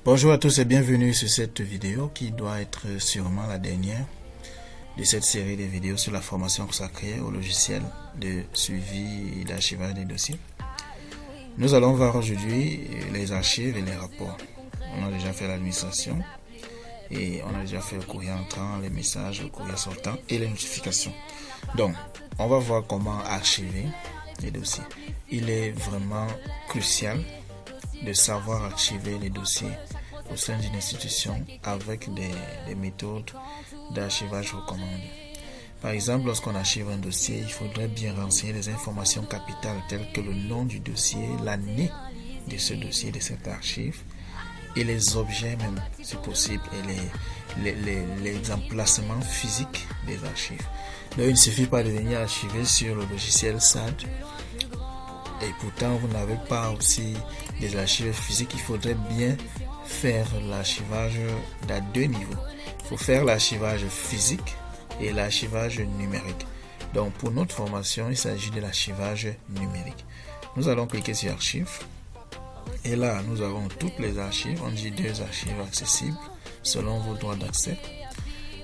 Bonjour à tous et bienvenue sur cette vidéo qui doit être sûrement la dernière de cette série de vidéos sur la formation consacrée au logiciel de suivi et d'archivage des dossiers. Nous allons voir aujourd'hui les archives et les rapports. On a déjà fait l'administration et on a déjà fait le courrier entrant, les messages, le courrier sortant et les notifications. Donc, on va voir comment archiver les dossiers. Il est vraiment crucial de savoir archiver les dossiers au sein d'une institution avec des méthodes d'archivage recommandées. Par exemple, lorsqu'on archive un dossier, il faudrait bien renseigner les informations capitales telles que le nom du dossier, l'année de ce dossier, de cette archive, et les objets même, si possible, et les emplacements physiques des archives. Donc, il ne suffit pas de venir archiver sur le logiciel SAD, et pourtant vous n'avez pas aussi des archives physiques. Il faudrait bien faire l'archivage à deux niveaux. Il faut faire l'archivage physique et l'archivage numérique. Donc pour notre formation, il s'agit de l'archivage numérique. Nous allons cliquer sur archives et là nous avons toutes les archives. On dit deux archives accessibles selon vos droits d'accès.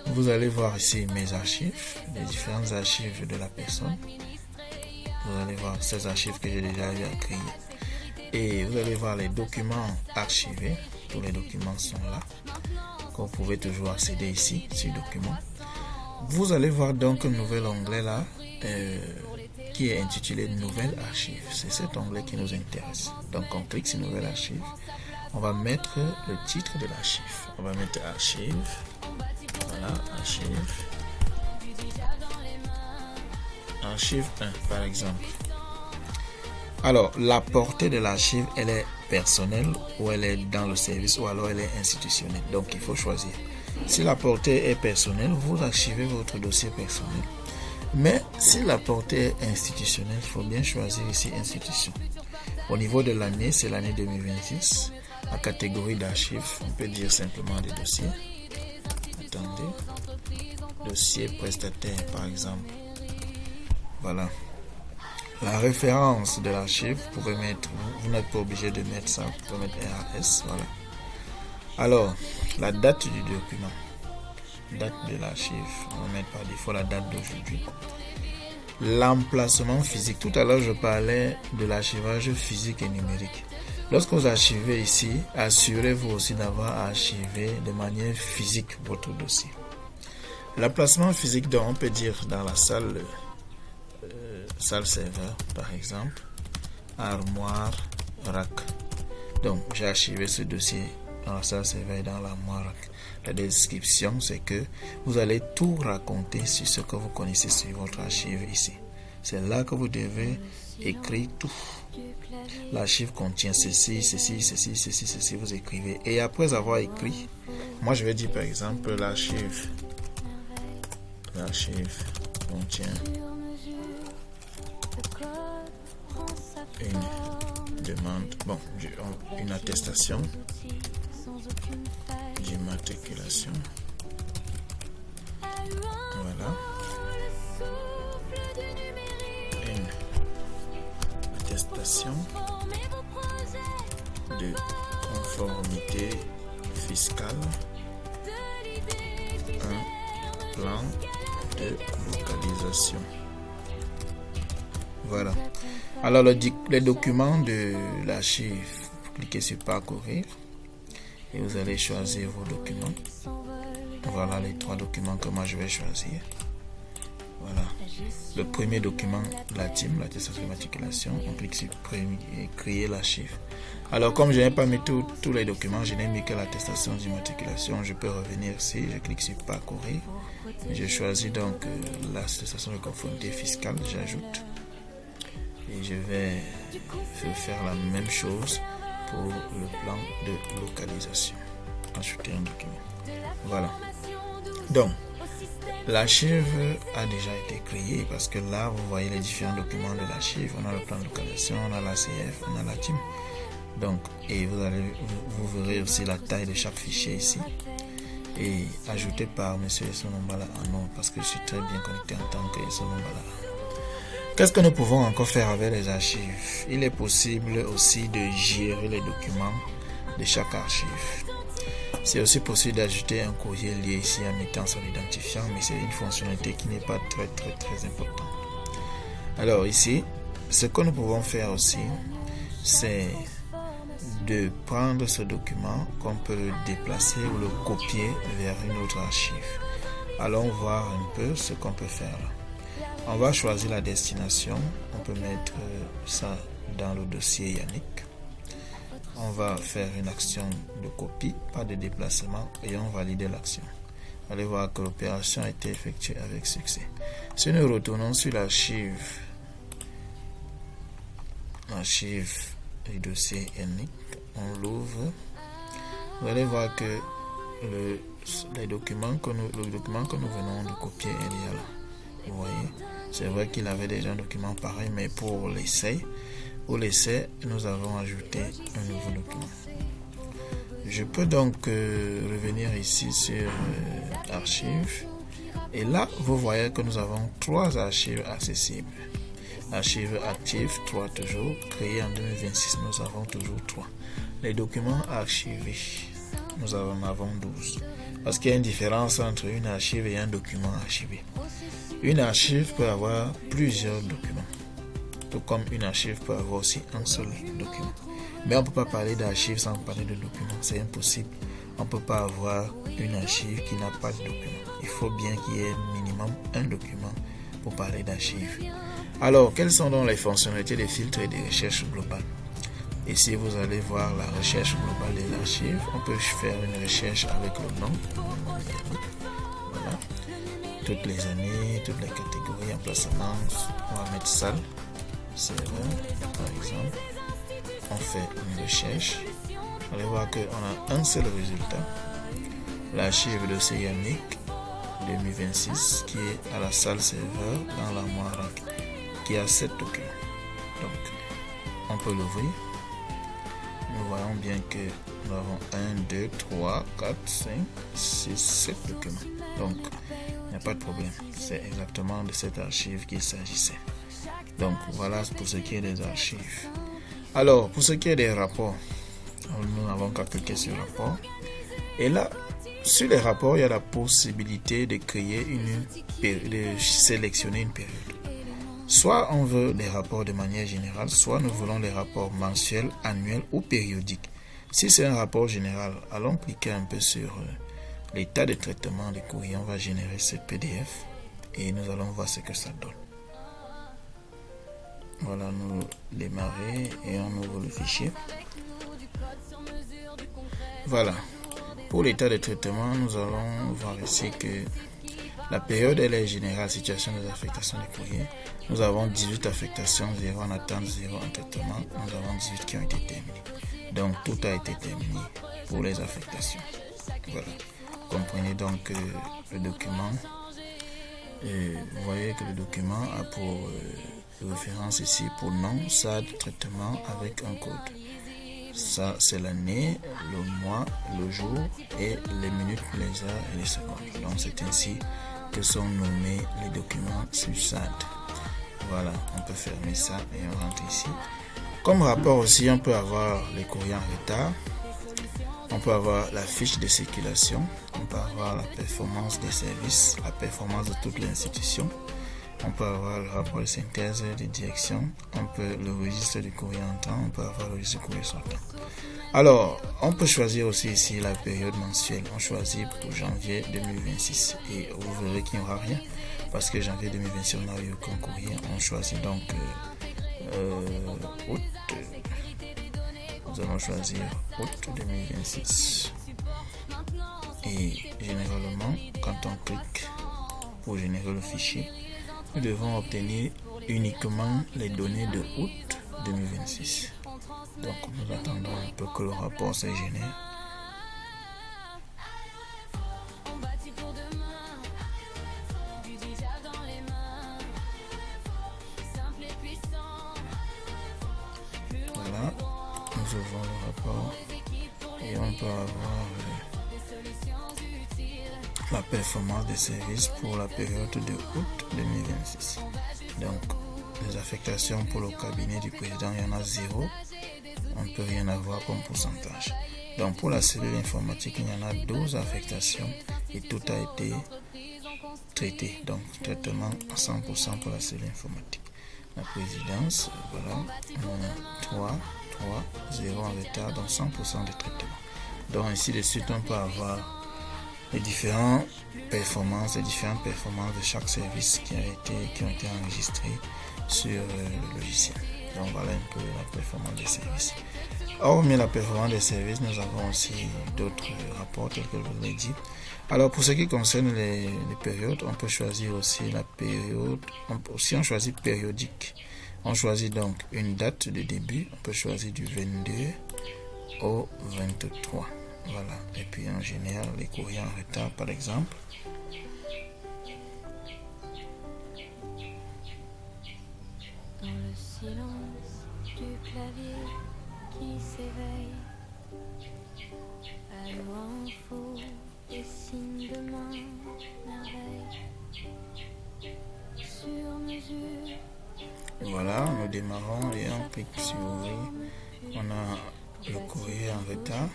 Vous allez voir ici mes archives, les différentes archives de la personne. Vous allez voir ces archives que j'ai déjà eu à créer. Et vous allez voir les documents archivés. Tous les documents sont là. Vous pouvez toujours accéder ici, sur documents. Vous allez voir donc un nouvel onglet là, qui est intitulé Nouvelle archive. C'est cet onglet qui nous intéresse. Donc on clique sur Nouvelle archive. On va mettre le titre de l'archive. On va mettre archive. Voilà, archive. Archive 1 par exemple. Alors la portée de l'archive, elle est personnelle ou elle est dans le service ou alors elle est institutionnelle. Donc il faut choisir. Si la portée est personnelle, vous archivez votre dossier personnel. Mais si la portée est institutionnelle, il faut bien choisir ici institution. Au niveau de l'année, c'est l'année 2026. La catégorie d'archives, on peut dire simplement des dossiers. Attendez. Dossier prestataire par exemple. Voilà. La référence de l'archive, vous pouvez mettre, vous n'êtes pas obligé de mettre ça, vous pouvez mettre RAS, voilà. Alors, la date du document, date de l'archive, on va mettre par défaut la date d'aujourd'hui. L'emplacement physique, tout à l'heure je parlais de l'archivage physique et numérique. Lorsque vous archivez ici, assurez-vous aussi d'avoir archivé de manière physique votre dossier. L'emplacement physique, donc on peut dire dans la salle serveur par exemple, armoire, rack. Donc j'ai archivé ce dossier dans la salle serveur et dans l'armoire rack. La description, c'est que vous allez tout raconter sur ce que vous connaissez sur votre archive ici. C'est là que vous devez écrire tout. L'archive contient ceci, vous écrivez. Et après avoir écrit, moi je vais dire par exemple l'archive contient une demande, une attestation d'immatriculation. Voilà. Une attestation de conformité fiscale. Un plan de localisation. Voilà. Alors les documents de l'archive, vous cliquez sur parcourir et vous allez choisir vos documents. Voilà les trois documents que moi je vais choisir. Voilà. Le premier document, la TIM, l'attestation d'immatriculation. On clique sur créer l'archive. Alors comme je n'ai pas mis tous les documents, je n'ai mis que l'attestation d'immatriculation. Je peux revenir ici, je clique sur parcourir. Je choisis donc l'attestation de conformité fiscale, j'ajoute. Et je vais faire la même chose pour le plan de localisation. Ajouter un document. Voilà. Donc, l'archive a déjà été créée parce que là, vous voyez les différents documents de l'archive. On a le plan de localisation, on a l'ACF, on a la TIM. Donc, et vous verrez aussi la taille de chaque fichier ici. Et ajouté par M. Sonombala en nom parce que je suis très bien connecté en tant que Sonombala. Qu'est-ce que nous pouvons encore faire avec les archives? Il est possible aussi de gérer les documents de chaque archive. C'est aussi possible d'ajouter un courrier lié ici en mettant son identifiant, mais c'est une fonctionnalité qui n'est pas très importante. Alors ici, ce que nous pouvons faire aussi, c'est de prendre ce document qu'on peut le déplacer ou le copier vers une autre archive. Allons voir un peu ce qu'on peut faire là. On va choisir la destination. On peut mettre ça dans le dossier Yannick. On va faire une action de copie, pas de déplacement, et on valide l'action. Allez voir que l'opération a été effectuée avec succès. Si nous retournons sur l'archive du dossier Yannick, on l'ouvre. Vous allez voir que le document que nous venons de copier est déjà là. Vous voyez, c'est vrai qu'il avait déjà un document pareil, mais pour l'essai, nous avons ajouté un nouveau document. Je peux donc revenir ici sur archives. Et là, vous voyez que nous avons 3 archives accessibles. Archives actives, 3 toujours. Créées en 2026, nous avons toujours 3. Les documents archivés, nous en avons 12. Parce qu'il y a une différence entre une archive et un document archivé. Une archive peut avoir plusieurs documents. Tout comme une archive peut avoir aussi un seul document. Mais on ne peut pas parler d'archive sans parler de document. C'est impossible. On ne peut pas avoir une archive qui n'a pas de document. Il faut bien qu'il y ait minimum un document pour parler d'archive. Alors, quelles sont donc les fonctionnalités des filtres et des recherches globales? Ici, vous allez voir la recherche globale des archives. On peut faire une recherche avec le nom. Voilà. Toutes les années, toutes les catégories, emplacement. On va mettre salle, serveur, par exemple. On fait une recherche. Vous allez voir qu'on a un seul résultat. L'archive de Yannick 2026 qui est à la salle serveur dans l'armoire qui a 7 documents. Donc, on peut l'ouvrir. Nous voyons bien que nous avons 1, 2, 3, 4, 5, 6, 7 documents. Donc, il n'y a pas de problème. C'est exactement de cette archive qu'il s'agissait. Donc, voilà pour ce qui est des archives. Alors, pour ce qui est des rapports, nous n'avons qu'à cliquer sur rapport. Et là, sur les rapports, il y a la possibilité de créer de sélectionner une période. Soit on veut des rapports de manière générale, soit nous voulons des rapports mensuels, annuels ou périodiques. Si c'est un rapport général, allons cliquer un peu sur l'état de traitement des courriers. On va générer ce PDF et nous allons voir ce que ça donne. Voilà, nous démarrer et on ouvre le fichier. Voilà. Pour l'état de traitement, nous allons voir ici que la période elle est générale, situation des affectations des courriers. Nous avons 18 affectations, 0 en attente, 0 en traitement. Nous avons 18 qui ont été terminées. Donc tout a été terminé pour les affectations. Voilà. Comprenez donc le document. Vous voyez que le document a pour référence ici pour nom, SAD, traitement avec un code. Ça, c'est l'année, le mois, le jour et les minutes, les heures et les secondes. Donc, c'est ainsi que sont nommés les documents sur SAD. Voilà, on peut fermer ça et on rentre ici. Comme rapport aussi, on peut avoir les courriers en retard. On peut avoir la fiche de circulation. On peut avoir la performance des services, la performance de toute l'institution. On peut avoir le rapport de synthèse de direction, le registre du courrier entrant, on peut avoir le registre du courrier sortant. Alors, on peut choisir aussi ici la période mensuelle. On choisit pour janvier 2026 et vous verrez qu'il n'y aura rien parce que janvier 2026 on n'a eu aucun courrier. On choisit donc août. Nous allons choisir août 2026 et généralement quand on clique pour générer le fichier, nous devons obtenir uniquement les données de août 2026. Donc nous attendons un peu que le rapport se génère. Voilà, nous ouvrons le rapport et on peut avoir la performance des services pour la période de août 2026. Donc, les affectations pour le cabinet du président, il y en a 0. On ne peut rien avoir comme pourcentage. Donc pour la cellule informatique, il y en a 12 affectations et tout a été traité. Donc traitement à 100% pour la cellule informatique. La présidence, voilà, 3, 0 en retard, donc 100% de traitement. Donc ainsi de suite, on peut avoir les différentes performances de chaque service qui ont été enregistrés sur le logiciel. Donc voilà un peu la performance des services. Hormis la performance des services, nous avons aussi d'autres rapports tels que je vous l'ai dit. Alors pour ce qui concerne les périodes, on peut choisir aussi la période. On choisit périodique. On choisit donc une date de début. On peut choisir du 22 au 23. Voilà. Et puis en général, les courriers en retard par exemple. Dans le silence du clavier qui s'éveille, allô info et signes de main, merveille, sur mesure. Voilà, nous démarrons et on clique sur oui. On a le courrier en retard.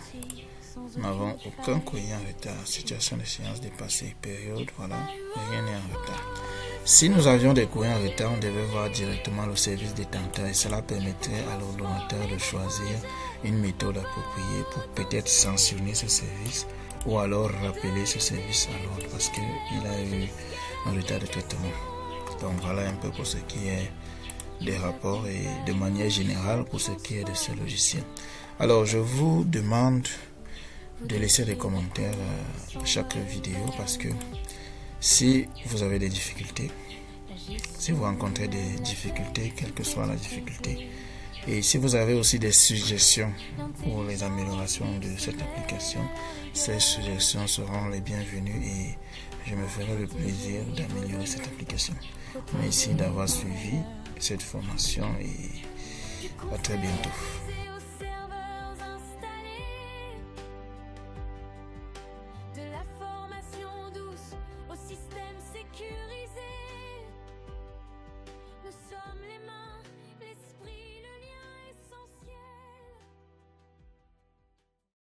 Nous n'avons aucun courrier en retard. Situation de séance dépassée, période, voilà, rien n'est en retard. Si nous avions des courriers en retard, on devait voir directement le service détenteur et cela permettrait à l'ordonnateur de choisir une méthode appropriée pour peut-être sanctionner ce service ou alors rappeler ce service à l'ordre parce qu'il a eu un retard de traitement. Donc voilà un peu pour ce qui est des rapports et de manière générale pour ce qui est de ce logiciel. Alors je vous demande de laisser des commentaires à chaque vidéo parce que si vous avez des difficultés, si vous rencontrez des difficultés, quelle que soit la difficulté, et si vous avez aussi des suggestions pour les améliorations de cette application, ces suggestions seront les bienvenues et je me ferai le plaisir d'améliorer cette application. Merci d'avoir suivi cette formation et à très bientôt. De la formation douce au système sécuritaire.